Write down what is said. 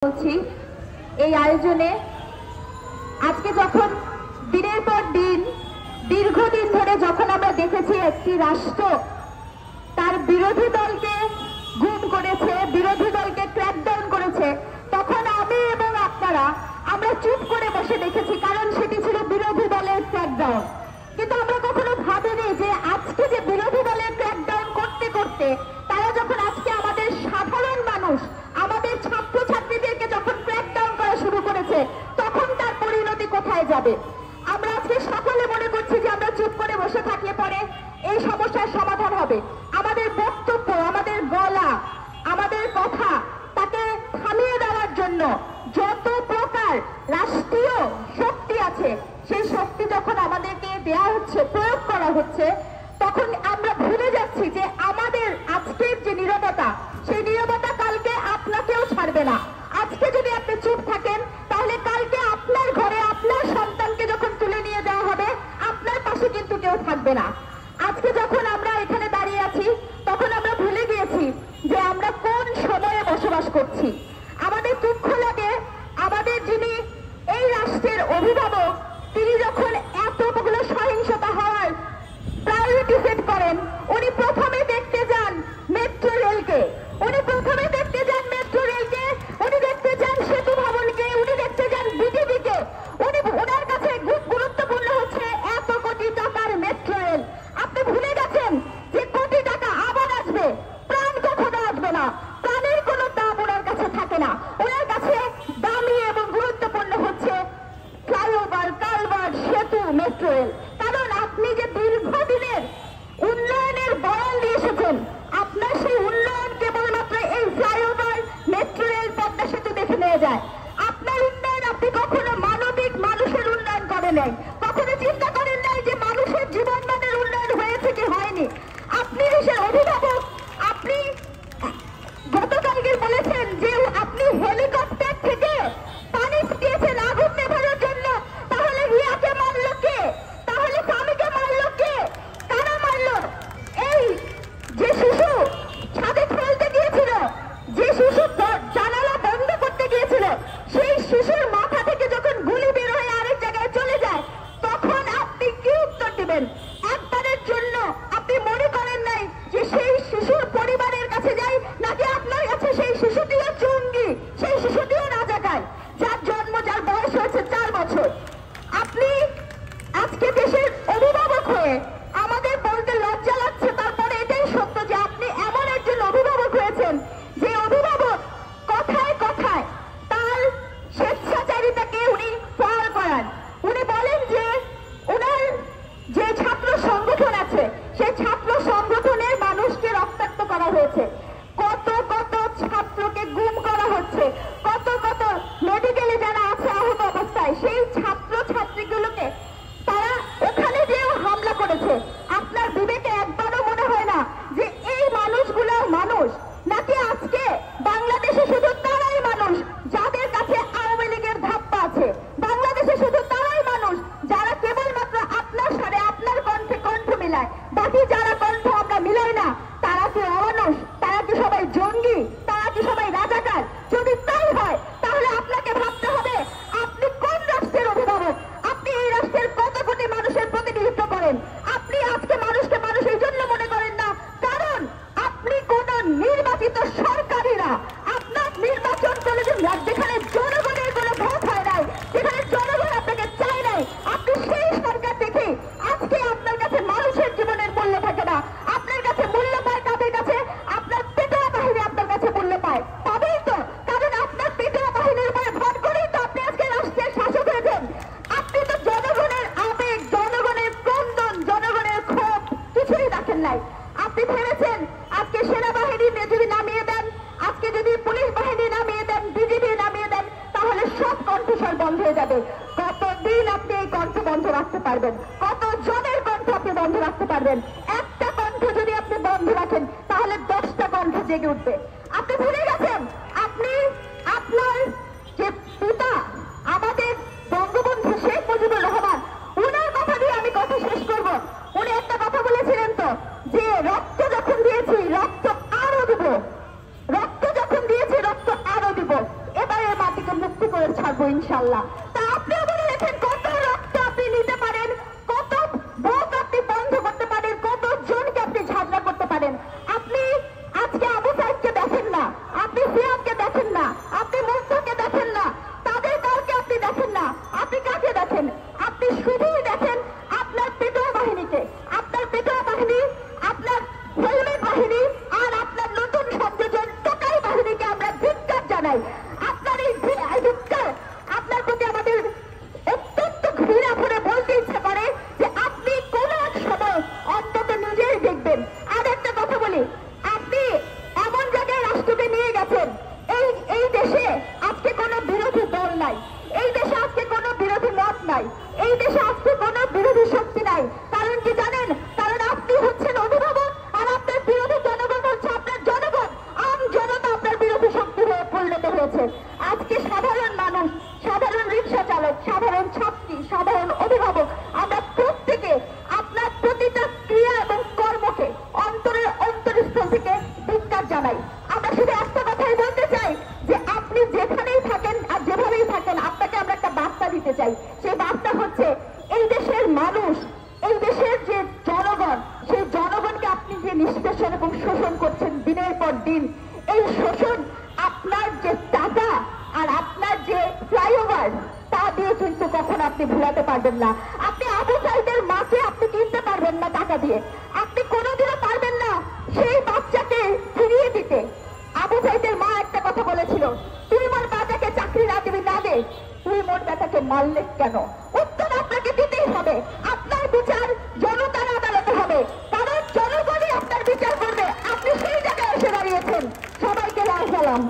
বলছি এই আয়োজনে আজকে যখন দিনের পর দিন দীর্ঘদিন ধরে যখন আমরা দেখেছি একটি রাষ্ট্র তার বিরোধী দলকে গুম করেছে, বিরোধী দলকে ক্র্যাকডাউন করেছে, তখন আমি এবং আপনারা আমরা চুপ করে বসে দেখেছি, কারণ সেটি ছিল বিরোধী দলের ক্র্যাকডাউন। কিন্তু আমরা কখনো ভাবিনি যে আজকে যে বিরোধী দলের ক্র্যাকডাউন করতে করতে তারা যখন আজকে আমাদের সাধারণ মানুষ, আমাদের ছাত্রছাত্রীদেরকে যখন ক্র্যাকডাউন করা শুরু করেছে, তখন তার পরিণতি কোথায় যাবে। আমরা আজকে সকলে মনে করছি যে আমরা চুপ করে বসে থাকলে পরে এই সমস্যার সমাধান হবে। আমাদের বক্তব্য, আমাদের গলা, আমাদের কথা তাকে থামিয়ে দেওয়ার জন্য যত প্রকার রাষ্ট্রীয় শক্তি আছে সেই শক্তি যখন আমাদেরকে দেওয়া হচ্ছে, প্রয়োগ করা হচ্ছে, তখন আমরা ভুলে যাচ্ছি যে আমাদের আজকের যে নীরবতা, সেই নীরবতা কালকে আপনাকেও ছাড়বে না। আজকে যদি আপনি চুপ থাকেন তাহলে কালকে আপনার ঘরে আপনার সন্তানকে যখন তুলে নিয়ে যাওয়া হবে আপনার পাশে কিন্তু কেউ থাকবে না। আজকে যখন আমরা এখানে দাঁড়িয়ে আছি তখন আমরা ভুলে গিয়েছি যে আমরা কোন সময়ে বসবাস করছি। আমাদের দুঃখ লাগে, আমাদের যিনি এই রাষ্ট্রের অভিভাবক তিনি যখন এতগুলো সহিংসতা হওয়ার প্রায়োরিটি সেট করেন, উনি প্রথমে দেখতে যান মেট্রো রেলকে, উনি প্রথমে দেখতে যান মেট্রো রেলকে, উনি দেখতে যান সেতু ভবনকে, উনি দেখতে যান বিটিভিকে। ওনার কাছে গুরুত্বপূর্ণ হচ্ছে এত কোটি টাকার মেট্রো রেল। আপনি ভুলে গেছেন যে কোটি টাকা আবার আসবে, প্রাণ কখনো আসবে না, প্রাণের কোনো দাম ওনার কাছে থাকে না। ওনার কাছে দামি এবং গুরুত্বপূর্ণ হচ্ছে ফ্লাইওভার, কালভার্ট, সেতু, মেট্রো রেল। কারণ আপনি যে দীর্ঘদিনের উন্নয়নের বয়ান দিয়ে এসেছেন, আপনার সেই উন্নয়ন কেবলমাত্র এই ফ্লাইওভার, মেট্রো রেল, পদ্মা সেতু দেখে নিয়ে যায়। আপনার উন্নয়ন আপনি কখনো মানবিক মানুষের উন্নয়ন করেন নাই, কখনো চিন্তা করেন নাই যে মানুষের জীবন মানের উন্নয়ন হয়েছে কি হয়নি। আপনি দেশের অভিভাবক, আপনি গতকালকে বলেছেন যে আপনি হেলিকপ্টার থেকে পানি ছিটিয়েছেন আগুন নেভানোর জন্য। তাহলে রিয়াকে মারলো কে? তাহলে স্বামীকে মারলো কে? কারা মারলো? এই যে শিশু ছাদে খেলতে গিয়েছিল, যে শিশু জানালা বন্ধ করতে গিয়েছিল, সেই শিশুর মাথা থেকে যখন গুলি বের হয়ে আরেক জায়গায় চলে যায়, তখন আপনি কি উত্তর দিবেন? একবারের জন্য আপনি মনে করেন নাই যে সেই শিশুর পরিবারের কাছে যাই, নাকি আপনার কাছে সেই শিশুটিও জঙ্গি, সেই শিশুটিও রাজাকার, যার জন্ম, যার বয়স হয়েছে 4 বছর। আপনি আজকে দেশের অভিভাবক হয়ে আমাদের বলতে লজ্জা লাগছে, তারপরে এটাই সত্য যে আপনি এমন একজন অভিভাবক হয়েছেন যে অভিভাবক কথায় কথায় তার স্বেচ্ছাচারিতাকে উনি ফল করান। উনি বলেন যে ওনার যে ছাত্র সংগঠন আছে সেই ছাত্র সংগঠনের মানুষকে রক্তাক্ত করা হয়েছে, কত কত ছাত্রকে গুম করা হচ্ছে, কত কত মেডিকেলে যারা আছে আহত অবস্থায়, সেই ছাত্র ছাত্রীগুলোকে তারা ওখানে যেও হামলা করেছে। আপনার বিবেকে একবারও মনে হয় না যে এই মানুষগুলো মানুষ, নাকি আজকে বাংলাদেশে শুধু তারাই মানুষ যাদের কাছে আওয়ামী লীগের ধাপ্পা আছে? বাংলাদেশে শুধু তারাই মানুষ যারা কেবলমাত্র আপনার সাথে আপনার কণ্ঠে কণ্ঠ মিলায়, বাকি যারা কণ্ঠ আমরা মিলাই না তারা কি অমানুষ? তারা কি সবাই জঙ্গি? তারা কি সবাই রাজাকার? যদি তাই হয় তাহলে আপনাকে ভাবতে হবে আপনি কোন রাষ্ট্রের অভিভাবক, আপনি এই রাষ্ট্রের কত কোটি মানুষের প্রতিনিধিত্ব করেন। আপনি আজকে মানুষকে মানুষ এই জন্য মনে করেন না কারণ আপনি কোন নির্বাচিত সরকারি না। আপনার নির্বাচন করে যেখানে জনগণের কোনো ভোট হয় নাই, যেখানে জনগণ আপনাকে চায় নাই, আপনি সেই সরকার দেখে আজকে আপনার কাছে মানুষের জীবনের মূল্য থাকে না। আপনার কাছে মূল্য পায় কাদের কাছে? আপনার পেটোয়া বাহিনী আপনার কাছে মূল্য পায়, পাবেই তো, কারণ আপনার পেটোয়া বাহিনীর উপরে ভর করেই তো আপনি আজকে রাষ্ট্রের শাসক হয়েছেন। আপনি তো জনগণের আবেগ, জনগণের ক্রন্দন, জনগণের ক্ষোভ কিছুই রাখেন নাই। আপনি ভেবেছেন আজকে সেনাবাহিনী যদি নামিয়ে দেন, আজকে যদি পুলিশ বাহিনী নামিয়ে দেন, বিজিবি নামিয়ে দেন, তাহলে সব কণ্ঠস্বর বন্ধ হয়ে যাবে। কতদিন আপনি এই কণ্ঠ বন্ধ রাখতে পারবেন? কত জনের কণ্ঠ আপনি বন্ধ রাখতে পারবেন? একটা কণ্ঠ যদি আপনি বন্ধ রাখেন তাহলে 10টা কণ্ঠ জেগে উঠবে। আপনি ভুলে গেছেন আপনি আপনার যে পিতা আমাদের বঙ্গবন্ধু শেখ মুজিবুর রহমান, ওনার কথা দিয়ে আমি কথা শেষ করব। উনি একটা কথা বলেছিলেন তো যে রক্ত যখন দিয়েছি রক্ত আরো দিব, রক্ত যখন দিয়েছি রক্ত আরো দিব। এবারে করে ছাড়বো ইনশাল্লাহ। তা আপনিও বলে রেখেন কত রক্ত আপনি নিতে পারেন, কত বুক আপনি বন্ধ করতে পারেন, কত জনকে আপনি ঝামেলা করতে পারেন। আপনি আজকে আবু সাইদকে দেখেন না, আপনি সিয়ামকে দেখেন না, আপনি মুস্তফাকে দেখেন না, তাদের দলকে আপনি দেখেন না, আপনি কাকে দেখেন? আপনি শুধুই দেখেন আপনার পেটোয়া বাহিনীকে, আপনার পেটোয়া বাহিনী, আপনার হেলমেট বাহিনী আর আপনার নতুন সংযোজন টোকাই বাহিনীকে আমরা ধিক্কার জানাই। আপনার এই ধিক্কার, আপনার প্রতি আমাদের অত্যন্ত ঘৃণা ভরে বলতে ইচ্ছা করে যে আপনি কোন এক সময় অন্তত নিজেই দেখবেন। আর একটা কথা বলি, আপনি এমন জায়গায় রাষ্ট্রকে নিয়ে গেছেন, এই দেশে আজকে কোনো বিরোধী দল নাই, এই দেশে আজকে কোনো বিরোধী মত নাই, এই দেশে আজকে কোনো বিরোধী শক্তি নাই। কারণ কি জানেন? কারণ আপনি হচ্ছেন অভিভাবক আর আপনার বিরোধী জনগণ হচ্ছে আপনার জনগণ। আম জনতা আপনার বিরোধী শক্তি হয়ে পরিণত হয়েছে। আজকে সাধারণ মানুষ, সাধারণ রিক্সা চালক, সাধারণ ছাত্রী, সাধারণ অভিভাবক, আমরা প্রত্যেকে আপনার প্রতিটা ক্রিয়া এবং কর্মকে অন্তরের অন্তরস্থল থেকে ধিক্কার জানাই। আমরা শুধু একটা কথাই বলতে চাই যে আপনি যেখানেই থাকেন আর যেভাবেই থাকেন, আপনাকে আমরা একটা বার্তা দিতে চাই। সেই বার্তা হচ্ছে এই দেশের মানুষ, এই দেশের যে জনগণ, সেই জনগণকে আপনি যে নিষ্পেষণ এবং শোষণ করছেন দিনের পর দিন, এই শোষণ আপনার যে টাকা আর আপনার যে ফ্লাইওভার তা দিয়ে কিন্তু কখনো আপনি ভুলাতে পারবেন না। আপনি আবু সাইদের মাকে আপনি কিনতে পারবেন না টাকা দিয়ে, আপনি কোনোদিনও পারবেন না সেই বাচ্চাকে ফিরিয়ে দিতে। আবু সাইদের মা একটা কথা বলেছিল, তুই মোর বাচ্চাকে চাকরি না দিবি না দে, তুই মোর বাচ্চাকে মারলে কেন? উত্তর আপনাকে দিতেই হবে। আপনার বিচার জনতার আদালতে হবে, কারণ জনগণই আপনার বিচার করবে। আপনি সেই জায়গায় এসে দাঁড়িয়েছেন। সবাইকে লাল সালাম।